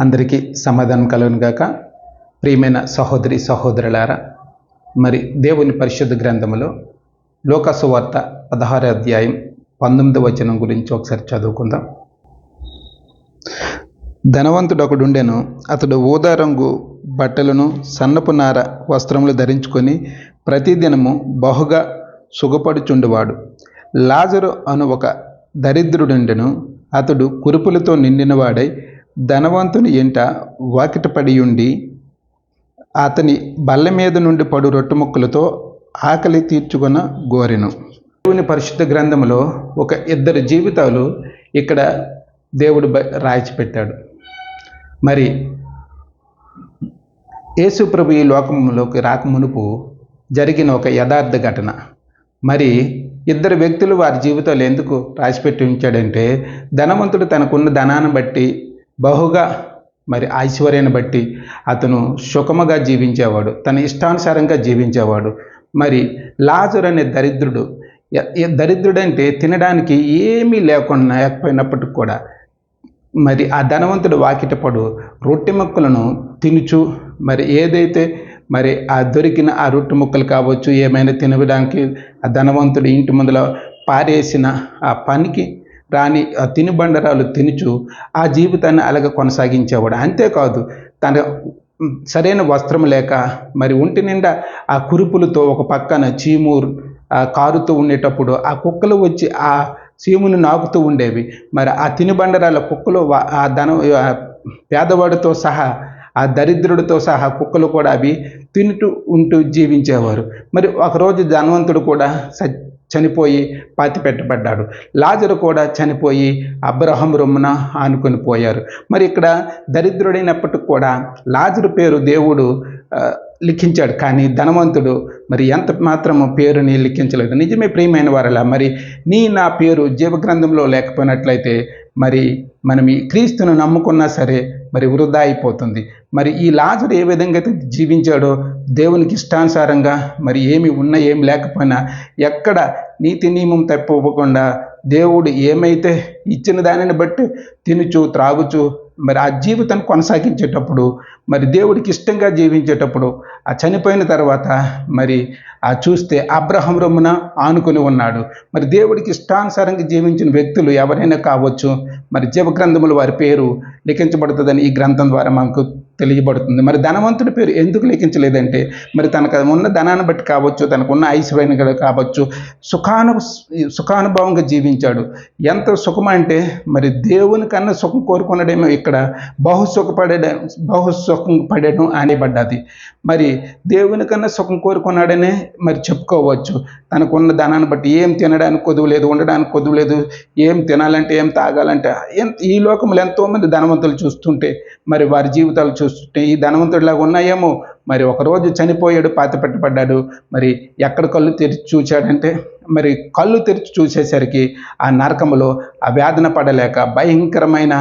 అందరికీ సమాధానం కలుగును గాక. ప్రియమైన సహోదరి సహోదరులారా, మరి దేవుని పరిశుద్ధ గ్రంథములో లూకా సువార్త 16వ అధ్యాయం 19వ వచనం గురించి ఒకసారి చదువుకుందాం. ధనవంతుడు ఒకడుండెను. అతడు ఊదా రంగు బట్టలను సన్నపు నార వస్త్రములు ధరించుకొని ప్రతిదినము బహుగా సుఖపడుచుండువాడు. లాజరు అను ఒక దరిద్రుడుండెను. అతడు కురుపులతో నిండినవాడై ధనవంతుని ఎంట వాకిటపడియుండి అతని బల్ల మీద నుండి పడు రొట్టె ముక్కలతో ఆకలి తీర్చుకొన గోరెను. దేవుని పరిశుద్ధ గ్రంథంలో ఒక ఇద్దరు జీవితాలు ఇక్కడ దేవుడు రాయించి పెట్టాడు. మరి యేసు ప్రభు ఈ లోకంలోకి రాకమునుపు జరిగిన ఒక యథార్థ ఘటన. మరి ఇద్దరు వ్యక్తులు వారి జీవితాలు ఎందుకు రాసిపెట్టి ఉంచాడంటే, ధనవంతుడు తనకున్న ధనాన్ని బట్టి బహుగా మరి ఐశ్వర్యాన్ని బట్టి అతను సుఖముగా జీవించేవాడు, తన ఇష్టానుసారంగా జీవించేవాడు. మరి లాజరు అనే దరిద్రుడు అంటే తినడానికి ఏమీ లేకపోయినప్పటికి కూడా మరి ఆ ధనవంతుడు వాకిటపడు రొట్టె ముక్కలను తినుచు, మరి ఏదైతే మరి ఆ దొరికిన ఆ రొట్టె ముక్కలు కావచ్చు, ఏమైనా తినడానికి ఆ ధనవంతుడు ఇంటి ముందులో పారేసిన ఆ పనికి రాని ఆ తినుబండరాలు తినుచు ఆ జీవితాన్ని అలాగ కొనసాగించేవాడు. అంతేకాదు, తన సరైన వస్త్రం లేక మరి ఒంటి నిండా ఆ కురుపులతో ఒక పక్కన చీము కారుతూ ఉండేటప్పుడు ఆ కుక్కలు వచ్చి ఆ చీమును నాకుతూ ఉండేవి. మరి ఆ తినుబండరాల కుక్కలు ఆ పేదవాడితో సహా, ఆ దరిద్రుడితో సహా కుక్కలు కూడా అవి తింటూ ఉంటూ జీవించేవారు. మరి ఒకరోజు ధనవంతుడు కూడా చనిపోయి పాతిపెట్టబడ్డాడు. లాజరు కూడా చనిపోయి అబ్రహాము రొమ్మున ఆనుకొని పోయారు. మరి ఇక్కడ దరిద్రుడైనప్పటికి కూడా లాజరు పేరు దేవుడు లిఖించాడు, కానీ ధనవంతుడు మరి ఎంత మాత్రము పేరుని లిఖించలేదు. నిజమే ప్రియమైన వారలా, మరి నా పేరు జీవగ్రంథంలో లేకపోయినట్లయితే మరి మనం ఈ క్రీస్తును నమ్ముకున్నా సరే మరి వృధా అయిపోతుంది. మరి ఈ లాజరు ఏ విధంగా అయితే జీవించాడో, దేవునికి ఇష్టానుసారంగా మరి ఏమి ఉన్నా ఏమి లేకపోయినా ఎక్కడ నీతి నియమం తప్పివ్వకుండా దేవుడు ఏమైతే ఇచ్చిన దానిని బట్టి తినుచు త్రాగుచు మరి ఆ జీవితాన్ని కొనసాగించేటప్పుడు, మరి దేవుడికి ఇష్టంగా జీవించేటప్పుడు ఆ చనిపోయిన తర్వాత మరి ఆ చూస్తే అబ్రహాము రొమ్మున ఆనుకొని ఉన్నాడు. మరి దేవుడికి ఇష్టానుసారంగా జీవించిన వ్యక్తులు ఎవరైనా కావచ్చు, మరి జీవగ్రంథములు వారి పేరు లిఖించబడుతుందని ఈ గ్రంథం ద్వారా మనకు తెలియబడుతుంది. మరి ధనవంతుడి పేరు ఎందుకు లిఖించలేదంటే, మరి తనకు ఉన్న ధనాన్ని బట్టి కావచ్చు, తనకున్న ఐశ్వర్యం కావచ్చు, సుఖానుభవంగా జీవించాడు. ఎంత సుఖం అంటే మరి దేవుని కన్నా సుఖం కోరుకున్నాడేమో ఇక్కడ బహు సుఖం పడడం అనేబడ్డది. మరి దేవుని కన్నా సుఖం కోరుకున్నాడనే మరి చెప్పుకోవచ్చు. తనకున్న ధనాన్ని బట్టి ఏం తినడానికి కొదువులేదు, ఉండడానికి కొదువులేదు, ఏం తినాలంటే ఏం తాగాలంటే ఈ లోకంలో ఎంతోమంది ధనవంతులు చూస్తుంటే మరి వారి జీవితాలు చూస్తుంటే ఈ ధనవంతుడిలాగా ఉన్నాయేమో. మరి ఒకరోజు చనిపోయాడు, పాతిపెట్టబడ్డాడు. మరి ఎక్కడ కళ్ళు తెరిచి చూచాడంటే, మరి కళ్ళు తెరిచి చూసేసరికి ఆ నరకములో ఆ వేదన పడలేక భయంకరమైన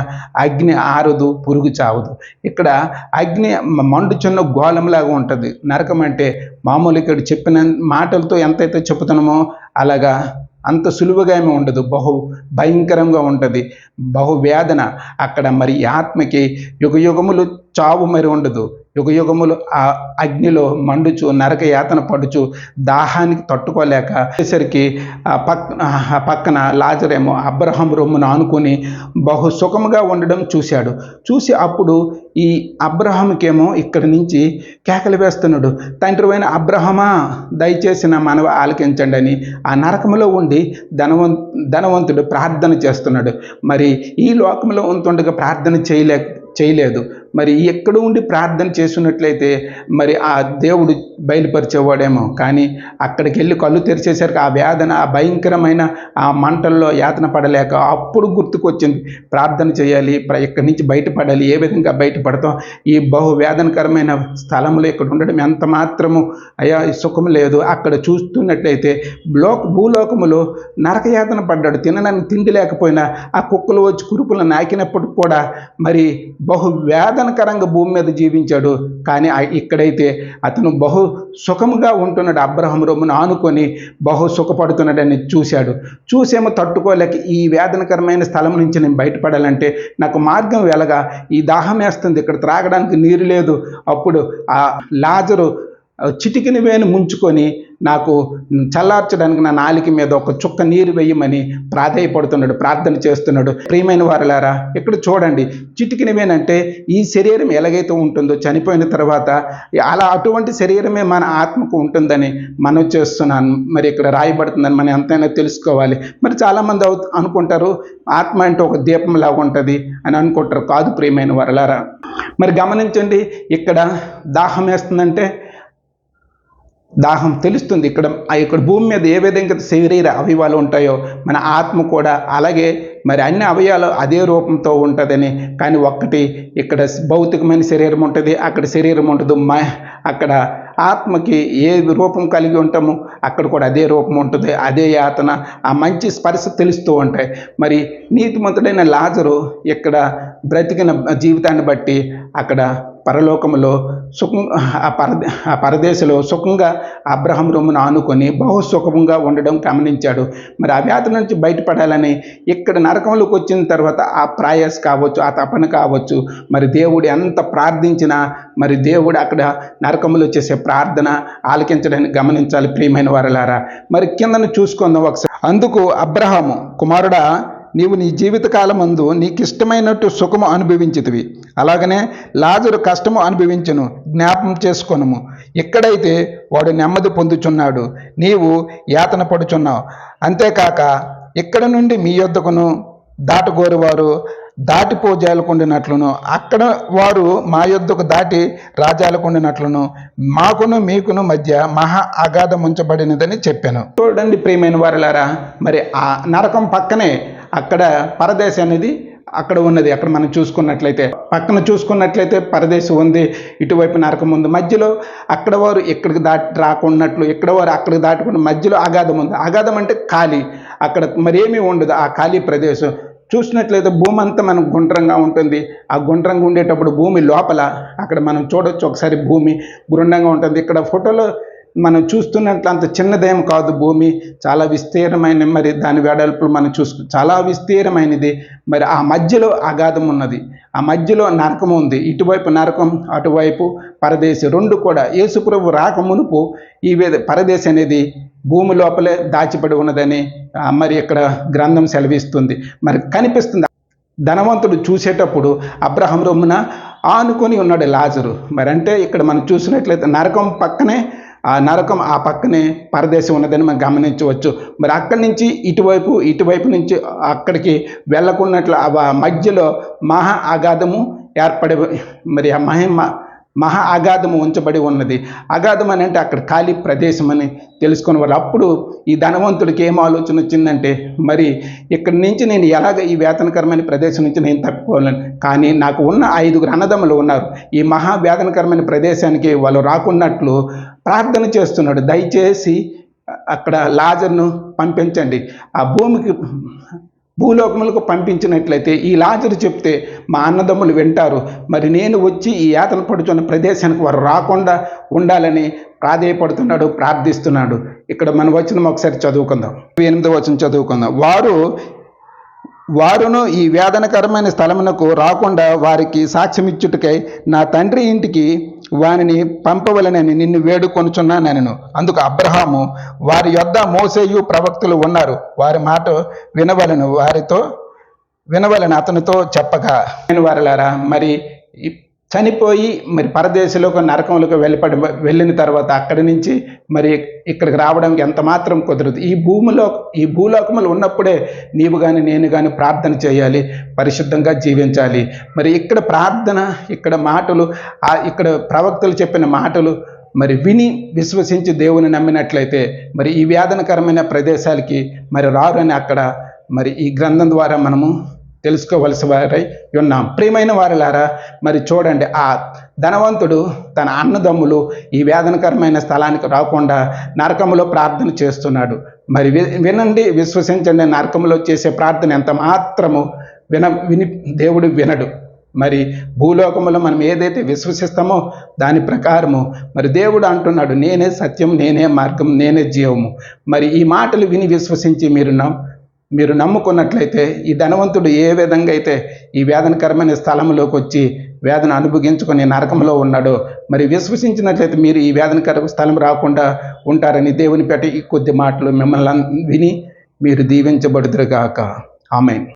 అగ్ని ఆరదు, పురుగు చావదు. ఇక్కడ అగ్ని మండుచున్న గోళంలాగా ఉంటుంది. నరకం అంటే మామూలు ఇక్కడ చెప్పిన మాటలతో ఎంతైతే చెబుతున్నామో అలాగా అంత సులువుగా ఏమీ ఉండదు, బహు భయంకరంగా ఉంటుంది, బహు వేదన. అక్కడ మరి ఆత్మకి యుగయుగములు చావు మరి ఉండదు. యుగయుగములు ఆ అగ్నిలో మండుచు నరక యాతన పడుచు దాహానికి తట్టుకోలేక వచ్చేసరికి ఆ పక్కన లాజరేమో అబ్రహాము రొమ్మును ఆనుకొని బహు సుఖముగా ఉండడం చూసి అప్పుడు ఈ అబ్రహాముకేమో ఇక్కడి నుంచి కేకలు వేస్తున్నాడు, తండ్రివైన అబ్రహమా దయచేసి నా మనవి ఆలకించండి అని ఆ నరకములో ఉండి ధనవంతుడు ప్రార్థన చేస్తున్నాడు. మరి ఈ లోకంలో ఉంటుండగా ప్రార్థన చేయలేదు. మరి ఎక్కడ ఉండి ప్రార్థన చేస్తున్నట్లయితే మరి ఆ దేవుడు బయలుపరిచేవాడేమో. కానీ అక్కడికి వెళ్ళి కళ్ళు తెరిచేసరికి ఆ వేదన, ఆ భయంకరమైన ఆ మంటల్లో యాతన పడలేక అప్పుడు గుర్తుకొచ్చింది, ప్రార్థన చేయాలి, ఇక్కడి నుంచి బయటపడాలి. ఏ విధంగా బయటపడతాం? ఈ బహు వేదనకరమైన స్థలంలో ఇక్కడ ఉండడం ఎంత మాత్రము సుఖం లేదు. అక్కడ చూస్తున్నట్లయితే భూలోకములో నరకయాతన పడ్డాడు. తినడానికి తిండి లేకపోయినా ఆ కుక్కలు వచ్చి కురుపులు నాకినప్పుడు కూడా మరి బహు వేదన వేదనకరంగా భూమి మీద జీవించాడు. కానీ ఇక్కడైతే అతను బహు సుఖముగా ఉంటున్నాడు. అబ్రహాము రొమ్మును ఆనుకొని బహు సుఖపడుతున్నాడని చూసేమో తట్టుకోలేక ఈ వేదనకరమైన స్థలం నుంచి నేను బయటపడాలంటే నాకు మార్గం వెలగా, ఈ దాహం వేస్తుంది, ఇక్కడ త్రాగడానికి నీరు లేదు. అప్పుడు ఆ లాజరు చిటికిన వేణు ముంచుకొని నాకు చల్లార్చడానికి నా నాలిక మీద ఒక చుక్క నీరు వేయమని ప్రాధేయపడుతున్నాడు, ప్రార్థన చేస్తున్నాడు. ప్రియమైన వారలారా, ఇక్కడ చూడండి, చిటికిన వేనంటే ఈ శరీరం ఎలాగైతే ఉంటుందో చనిపోయిన తర్వాత అటువంటి శరీరమే మన ఆత్మకు ఉంటుందని మనం చేస్తున్నాను. మరి ఇక్కడ రాయబడుతుందని మనం ఎంతైనా తెలుసుకోవాలి. మరి చాలామంది అనుకుంటారు ఆత్మ అంటే ఒక దీపం లాగా ఉంటుంది అని అనుకుంటారు. కాదు ప్రియమైన వారలారా, మరి గమనించండి, ఇక్కడ దాహం వేస్తుందంటే దాహం తెలుస్తుంది. ఇక్కడ భూమి మీద ఏ విధంగా శరీర అవయవాలు ఉంటాయో మన ఆత్మ కూడా అలాగే మరి అన్ని అవయవాలు అదే రూపంతో ఉంటుందని. కానీ ఒక్కటి ఇక్కడ భౌతికమైన శరీరం ఉంటుంది, అక్కడ శరీరం ఉంటుంది. అక్కడ ఆత్మకి ఏ రూపం కలిగి ఉంటామో అక్కడ కూడా అదే రూపం ఉంటుంది, అదే యాతన, ఆ మంచి స్పర్శ తెలుస్తూ ఉంటాయి. మరి నీతిమంతుడైన లాజరు ఇక్కడ బ్రతికిన జీవితాన్ని బట్టి అక్కడ పరలోకములో సుఖం, ఆ పరదేశంలో సుఖంగా అబ్రహాము రొమ్మును ఆనుకొని బహు సుఖంగా ఉండడం గమనించాడు. మరి ఆ వ్యాధి నుంచి బయటపడాలని ఇక్కడ నరకంలోకి వచ్చిన తర్వాత ఆ ప్రయాస కావచ్చు, ఆ తపన కావచ్చు, మరి దేవుడు ఎంత ప్రార్థించినా మరి దేవుడు అక్కడ నరకంలో చేసే ప్రార్థన ఆలకించడానికి గమనించాలి. ప్రియమైన వారలారా, మరి కిందను చూసుకుందాం ఒకసారి. అందుకు అబ్రహాము, కుమారుడా, నీవు నీ జీవితకాలమందు నీకిష్టమైనట్టు సుఖము అనుభవించితివి, అలాగనే లాజరు కష్టము అనుభవించును, జ్ఞాపం చేసుకొనుము. ఎక్కడైతే వాడు నెమ్మది పొందుచున్నాడు, నీవు యాతన పడుచున్నావు. అంతేకాక ఇక్కడ నుండి మీ యొద్దకును దాటగోరువారు దాటిపోజాలకుండినట్లును, అక్కడ వారు మా యొద్దకు దాటి రాజాలకుండినట్లును మాకును మీకును మధ్య మహా అగాధం ఉంచబడినదని చెప్పాను. చూడండి ప్రియమైన వారలారా, మరి ఆ నరకం పక్కనే అక్కడ పరదేశం అనేది అక్కడ ఉన్నది. అక్కడ మనం పక్కన చూసుకున్నట్లయితే పరదేశం ఉంది, ఇటువైపు నరకం ఉంది, మధ్యలో అక్కడ వారు ఇక్కడికి దాటి రాకున్నట్లు, ఇక్కడ వారు అక్కడికి దాటుకున్న మధ్యలో అగాధం ఉంది. అగాధం అంటే ఖాళీ, అక్కడ మరేమీ ఉండదు. ఆ ఖాళీ ప్రదేశం చూసినట్లయితే భూమి అంతా మనకు గుండ్రంగా ఉంటుంది. ఆ గుండ్రంగా ఉండేటప్పుడు భూమి లోపల అక్కడ మనం చూడొచ్చు ఒకసారి, భూమి గుండ్రంగా ఉంటుంది. ఇక్కడ ఫోటోలో మనం చూస్తున్నట్లు అంత చిన్నదేం కాదు భూమి, చాలా విస్తీర్ణమైన, మరి దాని వెడల్పులు మనం చాలా విస్తీర్ణమైనది. మరి ఆ మధ్యలో అగాధం ఉన్నది, ఆ మధ్యలో నరకం ఉంది. ఇటువైపు నరకం, అటువైపు పరదేశం, రెండు కూడా యేసుప్రభు రాక మునుపు ఈ పరదేశం అనేది భూమి లోపలే దాచిపడి ఉన్నదని మరి ఇక్కడ గ్రంథం సెలవిస్తుంది. మరి కనిపిస్తుంది. ధనవంతుడు చూసేటప్పుడు అబ్రహాము రొమ్మున ఆనుకొని ఉన్నాడు లాజరు. మరి అంటే ఇక్కడ మనం చూసినట్లయితే నరకం పక్కనే, ఆ నరకం ఆ పక్కనే పరదేశం ఉన్నదని మనం గమనించవచ్చు. మరి అక్కడి నుంచి ఇటువైపు నుంచి అక్కడికి వెళ్ళకున్నట్లు మధ్యలో మహా అగాధము ఏర్పడి, మరి ఆ మహా అగాధము ఉంచబడి ఉన్నది. అగాధం అని అంటే అక్కడ ఖాళీ ప్రదేశం అని తెలుసుకునే వాళ్ళు. అప్పుడు ఈ ధనవంతుడికి ఏం ఆలోచన వచ్చిందంటే, మరి ఇక్కడి నుంచి నేను ఎలాగ ఈ వేదనకరమైన ప్రదేశం నుంచి నేను తప్పుకోవాలని. కానీ నాకు ఉన్న 5 అన్నదమ్ములు ఉన్నారు, ఈ మహా వేదనకరమైన ప్రదేశానికి వాళ్ళు రాకున్నట్లు ప్రార్థన చేస్తున్నాడు. దయచేసి అక్కడ లాజర్ను పంపించండి, ఆ భూలోకములకు పంపించినట్లయితే ఈ లాజరు చెప్తే మా అన్నదమ్ములు వింటారు. మరి నేను వచ్చి ఈ యాతన పడుతున్న ప్రదేశానికి వారు రాకుండా ఉండాలని ప్రాధేయపడుతున్నాడు, ప్రార్థిస్తున్నాడు. ఇక్కడ మన వచనం ఒకసారి చదువుకుందాం, 8వ వచనం చదువుకుందాం. వారును ఈ వేదనకరమైన స్థలమునకు రాకుండా వారికి సాక్ష్యమిచ్చుటకై నా తండ్రి ఇంటికి వానిని పంపవలనని నిన్ను వేడుకొనుచున్నానెను. అందుకు అబ్రహాము, వారి యొద్ద మోసేయు ప్రవక్తలు ఉన్నారు, వారి మాట వినవలని అతనితో చెప్పగా, వారలారా, మరి చనిపోయి మరి పరదేశంలోకి నరకంలోకి వెళ్ళిన తర్వాత అక్కడి నుంచి మరి ఇక్కడికి రావడానికి ఎంత మాత్రం కుదరదు. ఈ భూలోకములు ఉన్నప్పుడే నీవు కానీ నేను కానీ ప్రార్థన చేయాలి, పరిశుద్ధంగా జీవించాలి. మరి ఇక్కడ ప్రార్థన, ఇక్కడ మాటలు, ఇక్కడ ప్రవక్తలు చెప్పిన మాటలు మరి విని విశ్వసించి దేవుని నమ్మినట్లయితే మరి ఈ వేదనకరమైన ప్రదేశాలకి మరి రారని అక్కడ మరి ఈ గ్రంథం ద్వారా మనము తెలుసుకోవలసి వారై ఉన్నాం. ప్రియమైన వారలారా, మరి చూడండి, ఆ ధనవంతుడు తన అన్నదమ్ములు ఈ వేదనకరమైన స్థలానికి రాకుండా నరకములో ప్రార్థన చేస్తున్నాడు. మరి వినండి, విశ్వసించండి, నరకములో చేసే ప్రార్థన ఎంత మాత్రము విని దేవుడు వినడు. మరి భూలోకములో మనం ఏదైతే విశ్వసిస్తామో దాని ప్రకారము మరి దేవుడు అంటున్నాడు, నేనే సత్యం, నేనే మార్గం, నేనే జీవము. మరి ఈ మాటలు విని విశ్వసించి మీరు నమ్ముకున్నట్లయితే ఈ ధనవంతుడు ఏ విధంగా అయితే ఈ వేదనకరమైన స్థలంలోకి వచ్చి వేదన అనుభవించుకొని నరకంలో ఉన్నాడో, మరి విశ్వసించినట్లయితే మీరు ఈ వేదనకర స్థలం రాకుండా ఉంటారని దేవుని పేట ఈ కొద్ది మాటలు మిమ్మల్ని విని మీరు దీవించబడుదురుగాక. ఆమేన్.